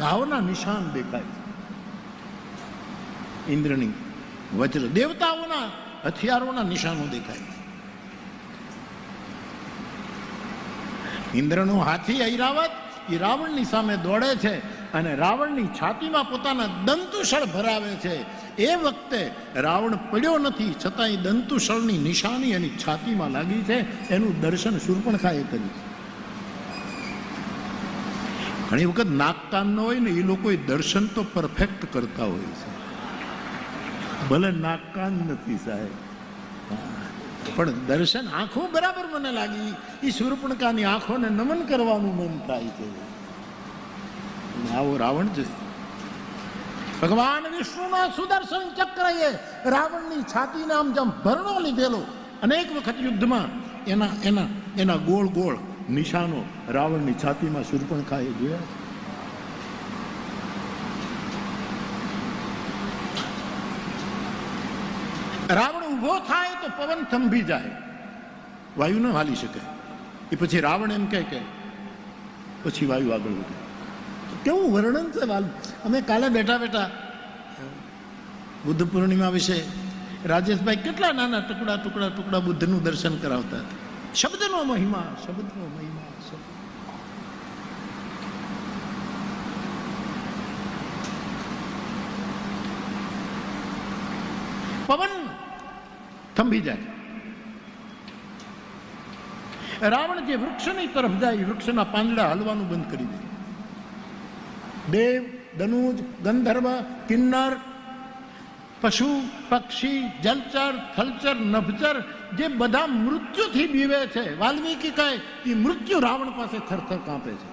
ઘાવના નિશાન દેખાય છે. ઇન્દ્રની વજ્ર, દેવતાઓના હથિયારોના નિશાનો દેખાય છે. ઇન્દ્રનો હાથી ઐરાવત એ રાવણની સામે દોડે છે અને રાવણની છાતીમાં પોતાના દંતુશળ ભરાવે છે. એ વખતે રાવણ પડ્યો નથી, છતાં એ દંતુશળની નિશાની એની છાતીમાં લાગી છે. એનું દર્શન શૂર્પણખાએ કર્યું. ઘણી વખત નાક કાન ન હોય ને એ લોકો દર્શન તો પરફેક્ટ કરતા હોય છે. ભલે નાક કાન નથી સાહેબ, પણ દર્શન આંખો બરાબર મને લાગી. એ શૂર્પણખાની આંખોને નમન કરવાનું મન થાય છે. આવો રાવણ છે. ભગવાન વિષ્ણુનો સુદર્શન ચક્ર એ રાવણની છાતીને આમ જેમ ભરણો લીધેલો. અનેક વખત યુદ્ધમાં એના ગોળ ગોળ નિશાનો રાવણની છાતીમાં શૂર્પણખાએ જોયા. રાવણ ઉભો થાય તો પવન થંભી જાય, વાયુ ન હાલી શકે. એ પછી રાવણ એમ કહે કે પછી વાયુ આગળ વધે. કેવું વર્ણન છે. અમે કાલે બેઠા બેઠા બુદ્ધ પૂર્ણિમા વિશે રાજેશભાઈ કેટલા નાના ટુકડા ટુકડા ટુકડા બુદ્ધનું દર્શન કરાવતા હતા. શબ્દનો મહિમા, શબ્દનો મહિમા. પવન થંભી જાય. રાવણ જે વૃક્ષની તરફ જાય, વૃક્ષના પાંદડા હલવાનું બંધ કરી દે. દેવ, દનુજ, ગંધર્વ, કિન્નર, પશુ, પક્ષી, જલચર, થલચર, નભચર જે બધા મૃત્યુથી બીવે છે, વાલ્મીકી કહે એ મૃત્યુ રાવણ પાસે થરથર કાંપે છે.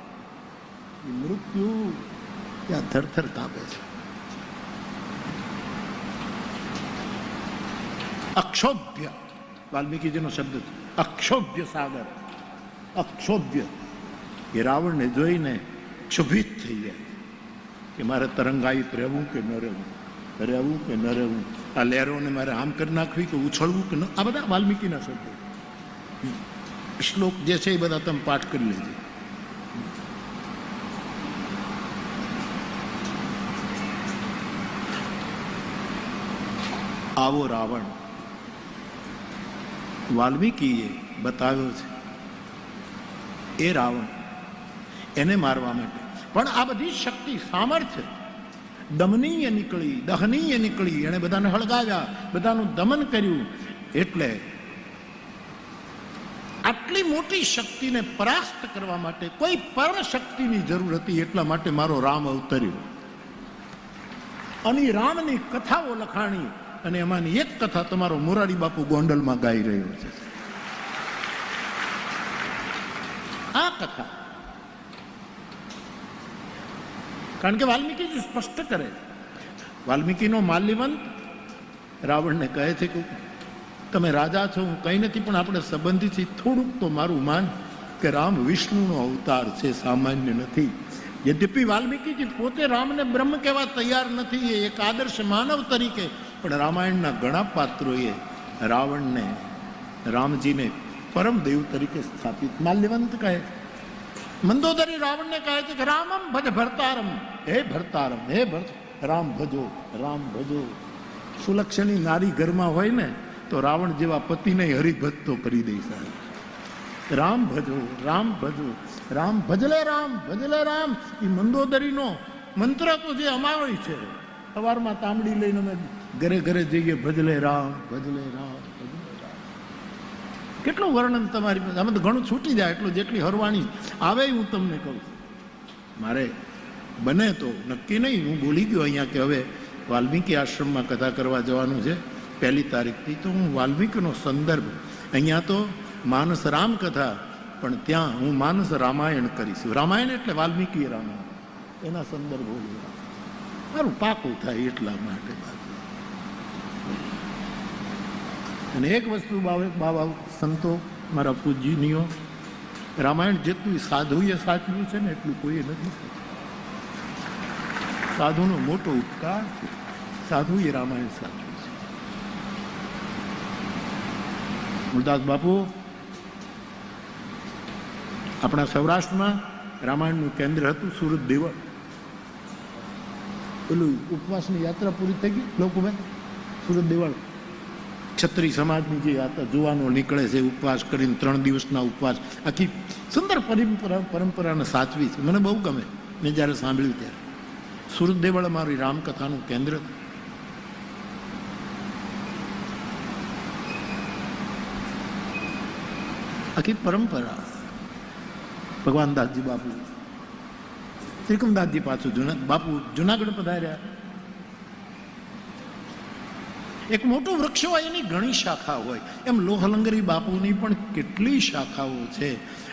એ મૃત્યુ ત્યાં થરથર કાંપે છે. અક્ષોભ્ય, વાલ્મીકીજીનો શબ્દ છે. અક્ષોભ્ય સાગર, અક્ષોભ્ય. એ રાવણને જોઈને ક્ષુભિત થઈ જાય કે મારે તરંગાયિત રહેવું કે ન રહેવું, રહેવું કે ન રહેવું, આ લહેરોને મારે આમ કરી નાખવી કે ઉછળવું કે ન. આ બધા વાલ્મીકીના શબ્દો. શ્લોક જે છે એ બધા તમે પાઠ કરી લેજો. આવો રાવણ વાલ્મીકીએ બતાવ્યો છે. એ રાવણ, એને મારવા માટે પણ આ બધી શક્તિ, સામર્થ્ય દમનીય નીકળી, દહનીય નીકળી. એણે બધાને હળગાવ્યા, બધાનું દમન કર્યું. એટલે આટલી મોટી શક્તિને પરાસ્ત કરવા માટે કોઈ પરમ શક્તિની જરૂર હતી. એટલા માટે મારો રામ અવતર્યો અને રામની કથાઓ લખાણી. અને એમાંની એક કથા તમારો મોરારી બાપુ ગોંડલમાં ગાઈ રહ્યો છે. આ કથા કારણ કે વાલ્મીકી સ્પષ્ટ કરે. વાલ્મીકીનો માલ્યવંત રાવણને કહે છે કે તમે રાજા છો, હું કંઈ નથી, પણ આપણે સંબંધી છીએ, થોડુંક તો મારું માન કે રામ વિષ્ણુનો અવતાર છે, સામાન્ય નથી. યદ્યપી વાલ્મીકીજી પોતે રામને બ્રહ્મ કહેવા તૈયાર નથી, એ એક આદર્શ માનવ તરીકે, પણ રામાયણના ઘણા પાત્રોએ રાવણને, રામજીને પરમ દેવ તરીકે સ્થાપિત. માલ્યવંત કહે, મંદોદરી રાવણને કહે છે કે રામમ ભજ ભરતારમ, હે ભરતારમ, હે ભરત, રામ ભજો, રામ ભજો. સુલક્ષણી નારી ઘરમાં હોય ને તો રાવણ જેવા પતિને હરિભક્તો કરી દે સાહેબ. રામ ભજો, રામ ભજો, રામ ભજલે રામ, ભજલે રામ. એ મંદોદરીનો મંત્ર તો જે અમારો છે. સવારમાં તાંબડી લઈને અમે ઘરે ઘરે જઈએ, ભજલે રામ, ભજલે રામ, ભજલે રામ. કેટલું વર્ણન તમારી પાસે, અમે તો ઘણું છૂટી જાય. એટલું જેટલી હરવાણી આવે હું તમને કહું. મારે બને તો નક્કી નહીં, હું બોલી ગયો અહીંયા કે હવે વાલ્મીકી આશ્રમમાં કથા કરવા જવાનું છે 1 તારીખથી. તો હું વાલ્મીકીનો સંદર્ભ, અહીંયા તો માનસ રામ કથા, પણ ત્યાં હું માનસ રામાયણ કરીશ. રામાયણ એટલે વાલ્મીકી રામાયણ, એના સંદર્ભો મારું પાકું થાય એટલા માટે. અને એક વસ્તુ બાબા સંતો, મારા પૂજ્યનીઓ, રામાયણ જેટલું સાધુએ સાચવ્યું છે ને એટલું કોઈએ નથી. સાધુનો મોટો ઉપકાર છે. સાધુએ રામાયણ સાચવ્યું છે. મૂળદાસ બાપુ આપણા સૌરાષ્ટ્રમાં રામાયણનું કેન્દ્ર હતું સુરત દેવળ. પેલું ઉપવાસની યાત્રા પૂરી થઈ ગઈ લોકોભાઈ, સુરત દેવાળ ક્ષત્રિય સમાજની જે યાત્રા જુવાનો નીકળે છે ઉપવાસ કરીને 3 દિવસના ઉપવાસ, આખી સુંદર પરંપરાને સાચવી છે. મને બહુ ગમે. મેં જ્યારે સાંભળ્યું ત્યારે સુરત દેવાળ મારી રામકથાનું કેન્દ્ર. આખી પરંપરા. ભગવાન દાસજી બાપુ, ત્રિકમદાસજી પાછું બાપુ જુનાગઢ પધાર્યા. એક મોટું વૃક્ષ હોય એની ઘણી શાખા હોય, એમ લોહલંગરી બાપુની પણ કેટલી શાખાઓ છે.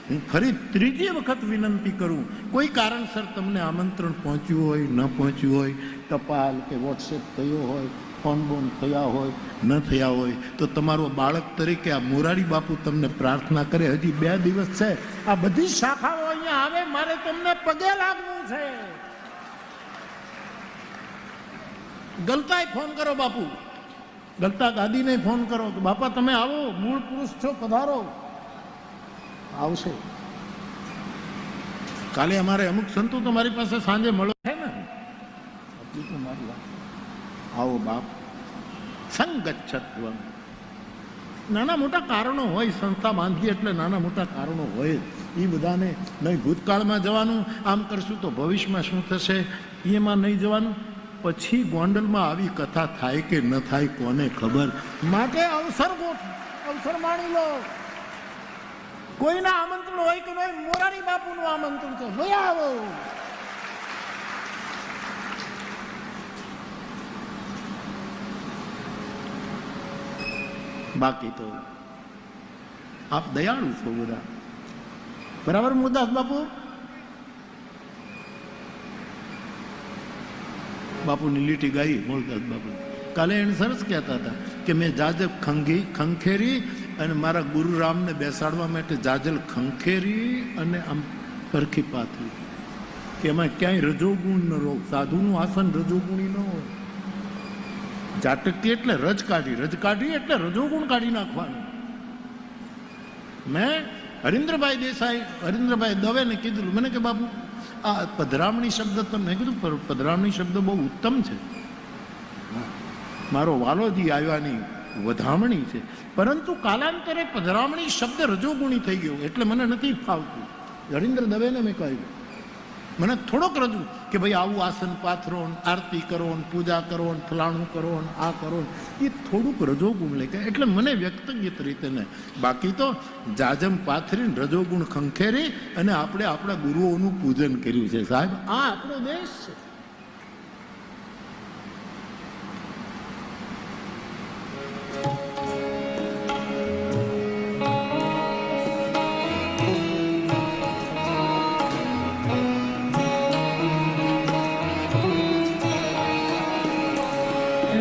હું ફરી ત્રીજી વખત વિનંતી કરું, કોઈ કારણસર તમને આમંત્રણ પહોંચ્યું હોય, ન પહોંચ્યું હોય, ટપાલ કે વોટ્સએપ થયો હોય, ફોન બોન થયા હોય, ન થયા હોય, તો તમારો બાળક તરીકે આ મોરારી બાપુ તમને પ્રાર્થના કરે, હજી 2 દિવસ છે, આ બધી શાખાઓ અહીંયા આવે, મારે તમને પગે લાગવું છે. ગલતાય ફોન કરો બાપુ, ગલતા ગાદીને ફોન કરો કે બાપા તમે આવો, મૂળ પુરુષ છો, પધારો. આવશે. કાલે અમારે અમુક સંતો તો મારી પાસે સાંજે મળો છે ને, મારી વાત. આવો બાપ, સંગચ્છત્વ. નાના મોટા કારણો હોય, સંસ્થા બાંધીએ એટલે નાના મોટા કારણો હોય. એ બધાને નહીં ભૂતકાળમાં જવાનું, આમ કરશું તો ભવિષ્યમાં શું થશે એમાં નહીં જવાનું. પછી ગોંડલમાં આવી કથા થાય કે ન થાય કોને ખબર. માટે અવસર માણી લો. કોઈના આમંત્રણ હોય કે નહીં, મોરારી બાપુનું આમંત્રણ છે, લઈ આવો. બાકી તો આપ દયાળુ છો બધા. બરાબર મુરદાસ બાપુ? બાપુની લીટી ગાઈ મૂળદાસ બાપુ. કાલે એને સરસ કહેતા હતા કે મેં જાજબ ખંખેરી અને મારા ગુરુ રામને બેસાડવા માટે જાજલ ખંખેરી અને આમ પરખી પાથરી, કે એમાં ક્યાંય રજોગુણ ન રોગ. સાધુનું આસન રજોગુણી ન હોય. જાટકી એટલે રજ કાઢી એટલે રજોગુણ કાઢી નાખવાનું. મેં હરીન્દ્રભાઈ દવેને કીધું, મને કે બાપુ આ પધરામણી શબ્દ તો, મેં કીધું પધરામણી શબ્દ બહુ ઉત્તમ છે, મારો વાલોજી આવ્યાની વધામણી છે, પરંતુ કાલાંતરે પધરામણી શબ્દ રજોગુણી થઈ ગયો એટલે મને નથી ફાવતું. હરીન્દ્ર દવેને મેં કહ્યું, મને થોડોક રજૂ કે ભાઈ આવું આસન પાથરો, આરતી કરો, પૂજા કરો, ફલાણું કરો, આ કરો, એ થોડુંક રજોગુણ લે, એટલે મને વ્યક્તિગત રીતે ને. બાકી તો જાજમ પાથરીને રજોગુણ ખંખેરી અને આપણે આપણા ગુરુઓનું પૂજન કર્યું છે. સાહેબ, આ આપણો દેશ છે.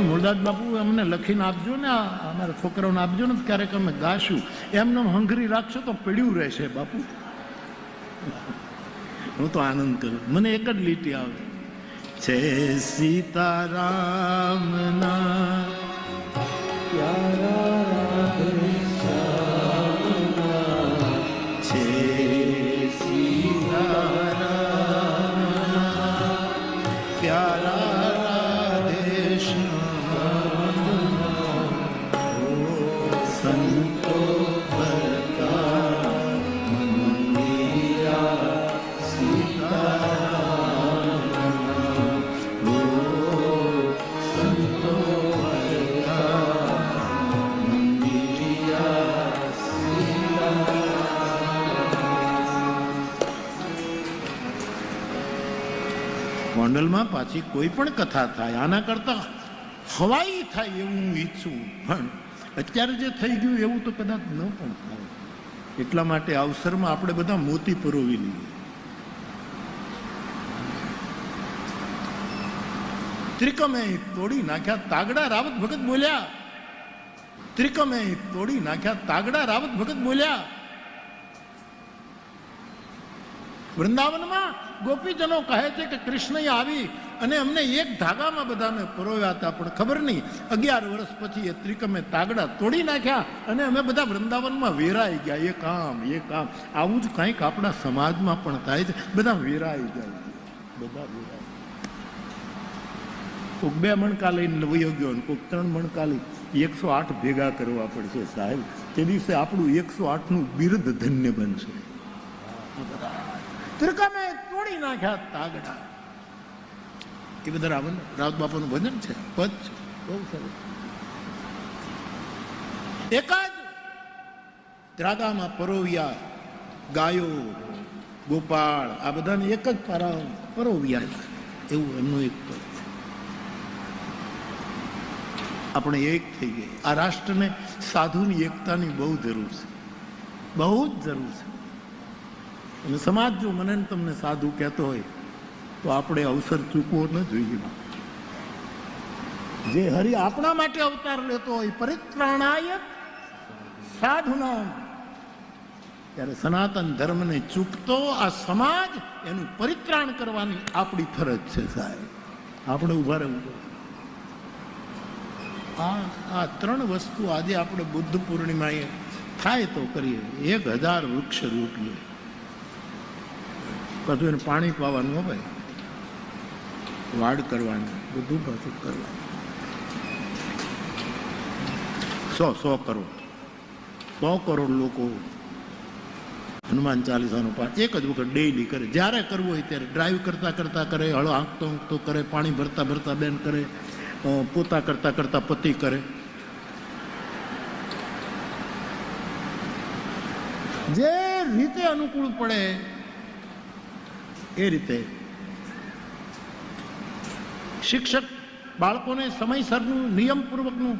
મુરદાસ બાપુ અમને લખીને આપજો ને, અમારા છોકરાઓને આપજો ને, ક્યારેક અમે ગાશું. એમને હંગરી રાખશો તો પીડ્યું રહેશે બાપુ. હું તો આનંદ કરું. મને એક જ લીટી આવે છે, સીતારામના પ્યારા છે, સીતારામના પ્યારા ગોંડલમાં પાછી કોઈ પણ કથા થાય આના કરતા હવાઈ થાય એવું હું ઈચ્છું, પણ અત્યારે જે થઈ ગયું એવું તો કદાચ ન પણ થાય. એટલા માટે અવસરમાં આપણે બધા મોતી પરોવી લઈએ. ત્રિકમે તોડી નાખ્યા તાગડા, રાવત ભગત બોલ્યા. ત્રિકમે તોડી નાખ્યા તાગડા, રાવત ભગત બોલ્યા. વૃંદાવનમાં ગોપીજનો કહે છે કે કૃષ્ણએ આવી અને અમને એક ધાગામાં બધાને પરોવ્યા હતા, પણ ખબર નહીં 11 વર્ષ પછી એ ત્રિકમે તાગડા તોડી નાખ્યા અને અમે બધા વૃંદાવનમાં વેરાઈ ગયા. એ કામ આવું જ કંઈક આપણા સમાજમાં પણ થાય છે. બધા વેરાઈ જાય છે, બધા વેરાય. કોઈક 2 મણકા લઈને વયો ગયો ને કોઈક 3 મણકા લઈ 108 ભેગા કરવા પડશે સાહેબ. તે દિવસે આપણું 108નું બિરુદ ધન્ય બનશે. ત્રિકમે તોડી નાખ્યા તાગડા. એ બધા રાવત બાપાનું ભજન છે, પદ છે, બહુ સરસ. એક જ ત્રાગામાં પરોવ્યા ગાયો ગોપાળ આ બધાને એક જ પરોવ્યા, એવું એમનું એક પદ છે. આપણે એક થઈ ગઈ. આ રાષ્ટ્રને સાધુની એકતાની બહુ જરૂર છે, બહુ જ જરૂર છે. અને સમાજ જો મને તમને સાધુ કહેતો હોય તો આપણે અવસર ચૂકવો ન જોઈએ. જે હરિ આપણા માટે અવતાર લેતો હોય, પરિત્રાણાય સાધુનામ, ત્યારે સનાતન ધર્મને ચૂકતો આ સમાજ એનું પરિત્રાણ કરવાની આપણી ફરજ છે સાહેબ. આપણે ઉભા રહેવું પડે. આ 3 વસ્તુ આજે આપણે બુદ્ધ પૂર્ણિમાએ થાય તો કરીએ. 1000 વૃક્ષ રોપીએ, પાછું એને પાણી પાવાનું હોય, વાડ કરવાની, બધું પાછું કરવાનું. 100 કરોડ લોકો હનુમાન ચાલીસાનો પાઠ એક જ વખત ડેઈલી કરે. જ્યારે કરવું હોય ત્યારે ડ્રાઈવ કરતા કરતા કરે, હળો હાંકતો કરે, પાણી ભરતા ભરતા બેન કરે, પોતા કરતા કરતા પતિ કરે. જે રીતે અનુકૂળ પડે એ રીતે. શિક્ષક બાળકોને સમયસરનું નિયમપૂર્વકનું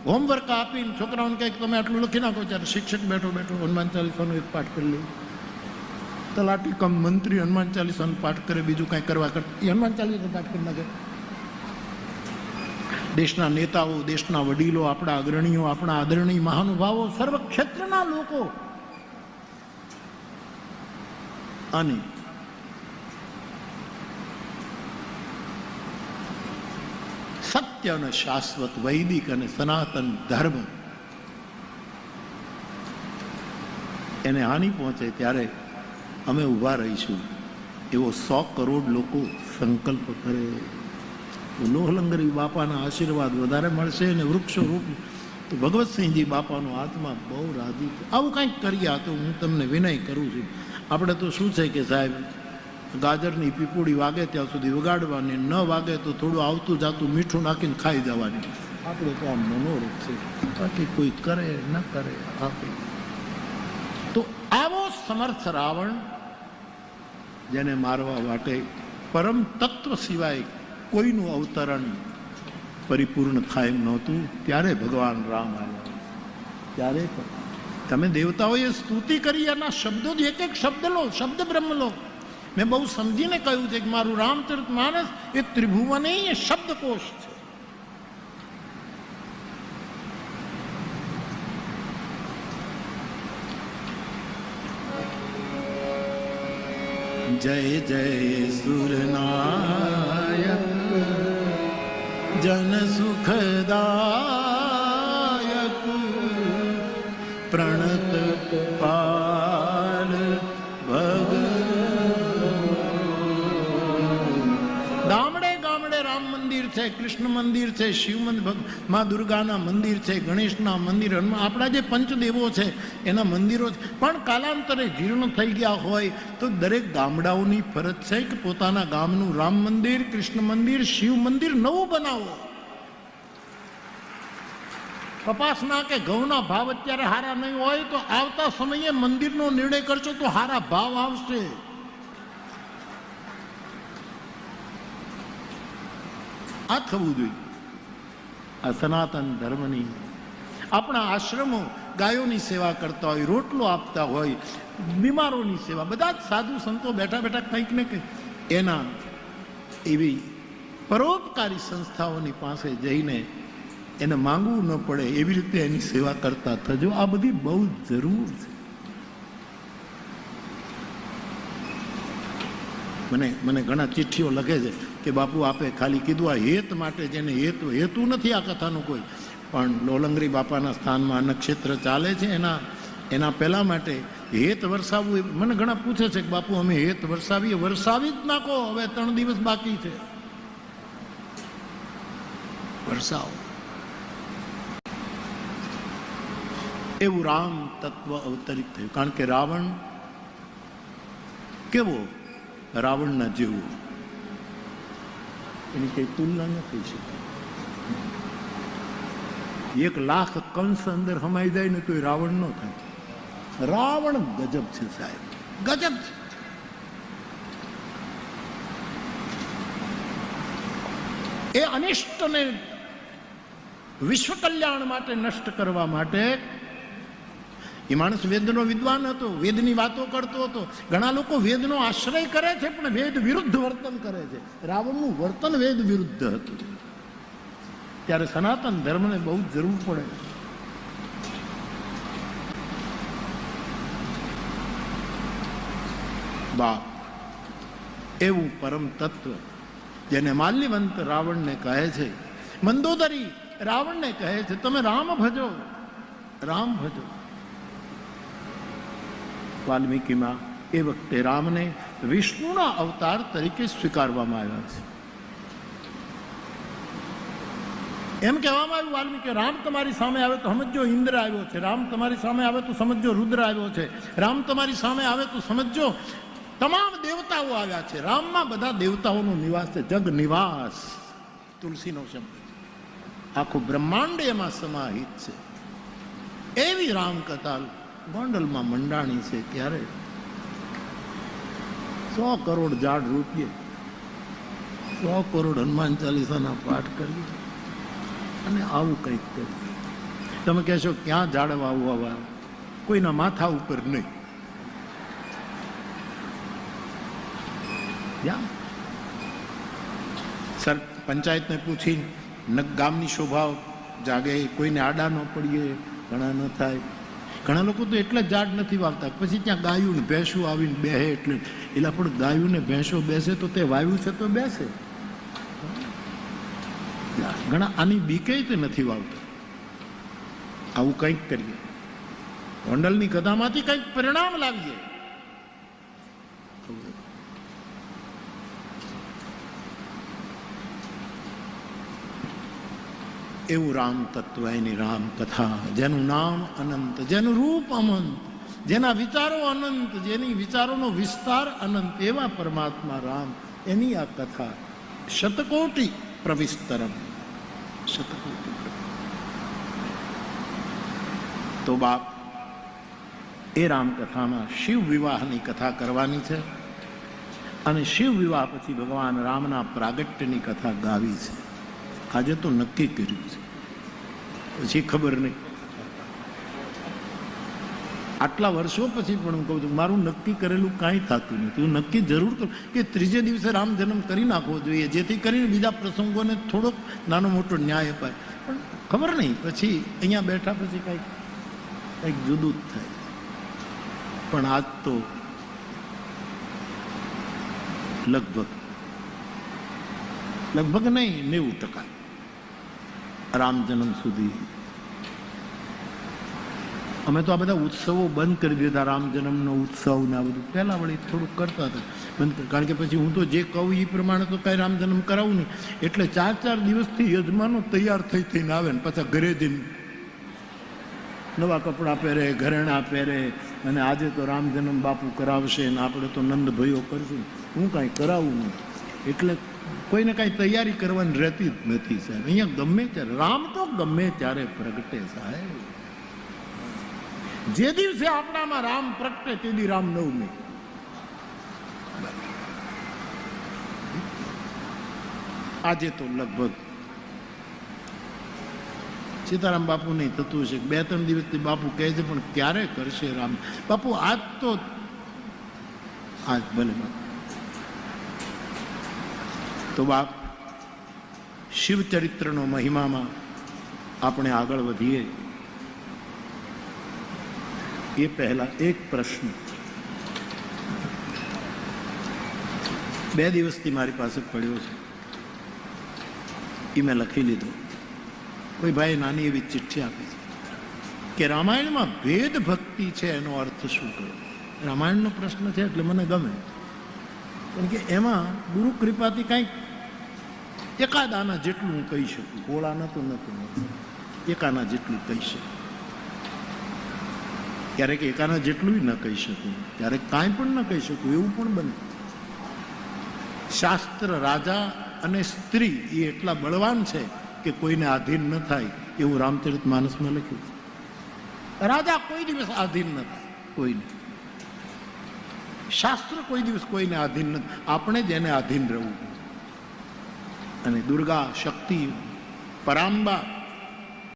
હોમવર્ક આપીને છોકરાઓને કહે તમે આટલું લખી નાખો, ત્યારે શિક્ષક બેઠો બેઠો હનુમાન ચાલીસાનો એક પાઠ કરી લે. તલાટી કમ મંત્રી હનુમાન ચાલીસાનો પાઠ કરે, બીજું કાંઈ કરવા કરતા એ હનુમાન ચાલીસાનો પાઠ કરી નાખે. દેશના નેતાઓ, દેશના વડીલો, આપણા અગ્રણીઓ, આપણા આદરણીય મહાનુભાવો, સર્વ ક્ષેત્રના લોકો અને સત્ય અને શાશ્વત વૈદિક અને સનાતન ધર્મ એને હાનિ પહોંચે ત્યારે અમે ઊભા રહીશું એવો 100 કરોડ લોકો સંકલ્પ કરે. લોહલંગરી બાપાના આશીર્વાદ વધારે મળશે અને વૃક્ષો રૂપ તો ભગવતસિંહજી બાપાનો આત્મા બહુ રાજી છે. આવું કંઈક કરીએ. તો હું તમને વિનય કરું છું. આપણે તો શું છે કે સાહેબ, ગાજરની પીપુડી વાગે ત્યાં સુધી વગાડવાની, ન વાગે તો થોડું આવતું જાતું મીઠું નાખીને ખાઈ જવાની. આપણે તો આમ મનોરથ છે, બાકી કોઈ કરે ન કરે આપણે. તો આવો સમર્થ રાવણ જેને મારવા માટે પરમ તત્વ સિવાય કોઈનું અવતરણ પરિપૂર્ણ થાય એમ નહોતું, ત્યારે ભગવાન રામ આવ્યા. ત્યારે તમે દેવતાઓએ સ્તુતિ કરી, એના શબ્દો જ એક એક શબ્દ લો, શબ્દ બ્રહ્મ લો. મેં બહુ સમજીને કહ્યું છે કે મારું રામચરિતમાનસ એ ત્રિભુવનીય શબ્દકોશ છે. જય જય સુરનાયક જન સુખદાયક પ્રણત પાલ ભગ. ગામડે ગામડે રામ મંદિર છે, કૃષ્ણ મંદિર છે, શિવ મંદિર, મા દુર્ગાના મંદિર છે, ગણેશના મંદિર, આપણા જે પંચદેવો છે એના મંદિરો છે. પણ કાલાંતરે જીર્ણ થઈ ગયા હોય તો દરેક ગામડાઓની ફરજ છે કે પોતાના ગામનું રામ મંદિર, કૃષ્ણ મંદિર, શિવ મંદિર નવું બનાવો. કપાસના કે ઘઉંના ભાવ અત્યારે હારા નહીં હોય તો આવતા સમયે મંદિરનો નિર્ણય કરશો તો હારા ભાવ આવશે. આ થવું જોઈએ. આ સનાતન ધર્મની આપણા આશ્રમો ગાયોની સેવા કરતા હોય, રોટલો આપતા હોય, બીમારોની સેવા, બધા જ સાધુ સંતો બેઠા બેઠા કંઈક ને કંઈક એના એવી પરોપકારી સંસ્થાઓની પાસે જઈને એને માંગવું ન પડે એવી રીતે એની સેવા કરતા થજો. આ બધી બહુ જરૂર છે. મને ઘણા ચિઠ્ઠીઓ લખે છે કે બાપુ આપે ખાલી કીધું આ હેત માટે, જેને હેતુ નથી આ કથાનું કોઈ, પણ લોલંગરી બાપાના સ્થાનમાં નક્ષત્ર ચાલે છે એના પહેલા માટે હેત વરસાવવું. મને ઘણા પૂછે છે કે બાપુ અમે હેત વરસાવી જ નાખો, હવે 3 દિવસ બાકી છે. વરસાવો. એવું રામ તત્વ અવતરિત થયું. કારણ કે રાવણ કેવો, રાવણના જેવો, એની કઈ તુલના ન થઈ શકે. 1,00,000 કંસ અંદર હમાઈ જાય ને તો એ રાવણ ન થાય. રાવણ ગજબ છે સાહેબ, ગજબ છે. એ અનિષ્ટને વિશ્વ કલ્યાણ માટે નષ્ટ કરવા માટે એ માણસ વેદનો વિદ્વાન હતો, વેદની વાતો કરતો હતો. ઘણા લોકો વેદનો આશ્રય કરે છે પણ વેદ વિરુદ્ધ વર્તન કરે છે. રાવણનું વર્તન વેદ વિરુદ્ધ હતું. ત્યારે સનાતન ધર્મને બહુ જરૂર પડે. બાપ એવું પરમ તત્વ જેને માલ્યવંત રાવણને કહે છે, મંદોદરી રાવણને કહે છે તમે રામ ભજો, રામ ભજો. વાલ્મીકીમાં એ વખતે રામને વિષ્ણુના અવતાર તરીકે સ્વીકારવામાં આવ્યા છે. એમ કહેવામાં આવ્યું વાલ્મીકી, રામ તમારી સામે આવે તો સમજો ઇન્દ્ર આવ્યો છે, રામ તમારી સામે આવે તો સમજો રુદ્ર આવ્યો છે, રામ તમારી સામે આવે તો સમજો તમામ દેવતાઓ આવ્યા છે. રામમાં બધા દેવતાઓનો નિવાસ છે, જગ નિવાસ તુલસીનો શબ્દ. આખું બ્રહ્માંડ એમાં સમાહિત છે. એવી રામકથા ગોંડલમાં મંડાણી છે. ત્યારે 100 કરોડ ઝાડ રોપીએ, 100 કરોડ હનુમાન ચાલીસાના પાઠ કરીએ અને આવું કંઈક કરીએ. તમે કહેશો ક્યાં ઝાડ વાવવા? કોઈના માથા ઉપર નહીં. સર પંચાયતને પૂછી ગામની શોભા જાગે, કોઈને આડા ન પડીએ, ઘણા ન થાય. ઘણા લોકો તો એટલે ઝાડ નથી વાવતા, પછી ત્યાં ગાયું ને ભેંસું આવીને બેસે એટલે એલા પણ ગાયું ને ભેંસો બેસે તો તે વાવ્યું છે તો બેસે. ઘણા આની બીકે તે નથી વાવતા. આવું કંઈક કરીએ, ગોંડલની કથામાંથી કંઈક પરિણામ લાવીએ. એવું રામ તત્વ, એની રામ કથા, જેનું નામ અનંત, જેનું રૂપ અનંત, જેના વિચારો અનંત, જેની વિચારોનો વિસ્તાર અનંત, એવા પરમાત્મા રામ, એની આ કથા શતકોટી પ્રવિસ્તરમ. શતકોટી. તો બાપ એ રામકથામાં શિવ વિવાહની કથા કરવાની છે અને શિવ વિવાહ પછી ભગવાન રામના પ્રાગટ્યની કથા ગાવી છે. આજે તો નક્કી કર્યું છે, પછી ખબર નહીં. આટલા વર્ષો પછી પણ હું કહું છું મારું નક્કી કરેલું કાંઈ થતું નથી. હું નક્કી જરૂર કરું કે ત્રીજે દિવસે રામ જન્મ કરી નાખવો જોઈએ, જેથી કરીને બીજા પ્રસંગોને થોડોક નાનો મોટો ન્યાય અપાય. પણ ખબર નહીં, પછી અહીંયા બેઠા પછી કંઈક જુદું જ થાય. પણ આજ તો લગભગ નહીં 90% રામ જન્મ સુધી અમે તો આ બધા ઉત્સવો બંધ કરી દીધા. રામ જન્મનો ઉત્સવ ને આ બધું પહેલા વળી થોડુંક કરતા હતા, બંધ. કારણ કે પછી હું તો જે કહું એ પ્રમાણે તો કાંઈ રામ જન્મ કરાવું નહીં. એટલે 4 દિવસથી યજમાનો તૈયાર થઈને આવે ને પાછા ઘરે જઈને નવા કપડાં પહેરે, ઘરેણાં પહેરે, અને આજે તો રામ જન્મ બાપુ કરાવશે ને આપણે તો નંદ ભાઈઓ કરશું. હું કાંઈ કરાવું નહીં. એટલે કોઈને કાંઈ તૈયારી કરવાની રહેતી જ નથી સાહેબ. અહીંયા ગમે ત્યારે રામ તો ગમે ત્યારે પ્રગટે સાહેબ. જે દિવસે આપણામાં રામ પ્રગટે તે દી રામ નવમી. આજે તો લગભગ સીતારામ બાપુ નહીં થતું હશે, 2-3 દિવસથી બાપુ કહે છે, પણ ક્યારે કરશે રામ બાપુ? આજ ભલે બાપુ. તો બાપ શિવચરિત્રનો મહિમામાં આપણે આગળ વધીએ એ પહેલા એક પ્રશ્ન 2 દિવસથી મારી પાસે પડ્યો છે, એ મેં લખી લીધો. કોઈ ભાઈ નાની એવી ચિઠ્ઠી આપી છે કે રામાયણમાં ભેદ ભક્તિ છે, એનો અર્થ શું કરો? રામાયણનો પ્રશ્ન છે એટલે મને ગમે, કારણ કે એમાં ગુરુ કૃપાથી કંઈક એકાદ આના જેટલું હું કહી શકું, હોળાના તો નથી, એકાના જેટલું કહી શકું. ક્યારેક એકાના જેટલું ન કહી શકું, ક્યારેક કાંઈ પણ ન કહી શકું, એવું પણ બને. શાસ્ત્ર રાજા અને સ્ત્રી એ એટલા બળવાન છે કે કોઈને આધીન ન થાય, એવું રામચરિત માનસમાં લખ્યું છે. રાજા કોઈ દિવસ આધીન ન થાય કોઈને, શાસ્ત્ર કોઈ દિવસ કોઈને આધીન નથી, આપણે જ એને આધીન રહેવું. અને દુર્ગા શક્તિ પરાંબા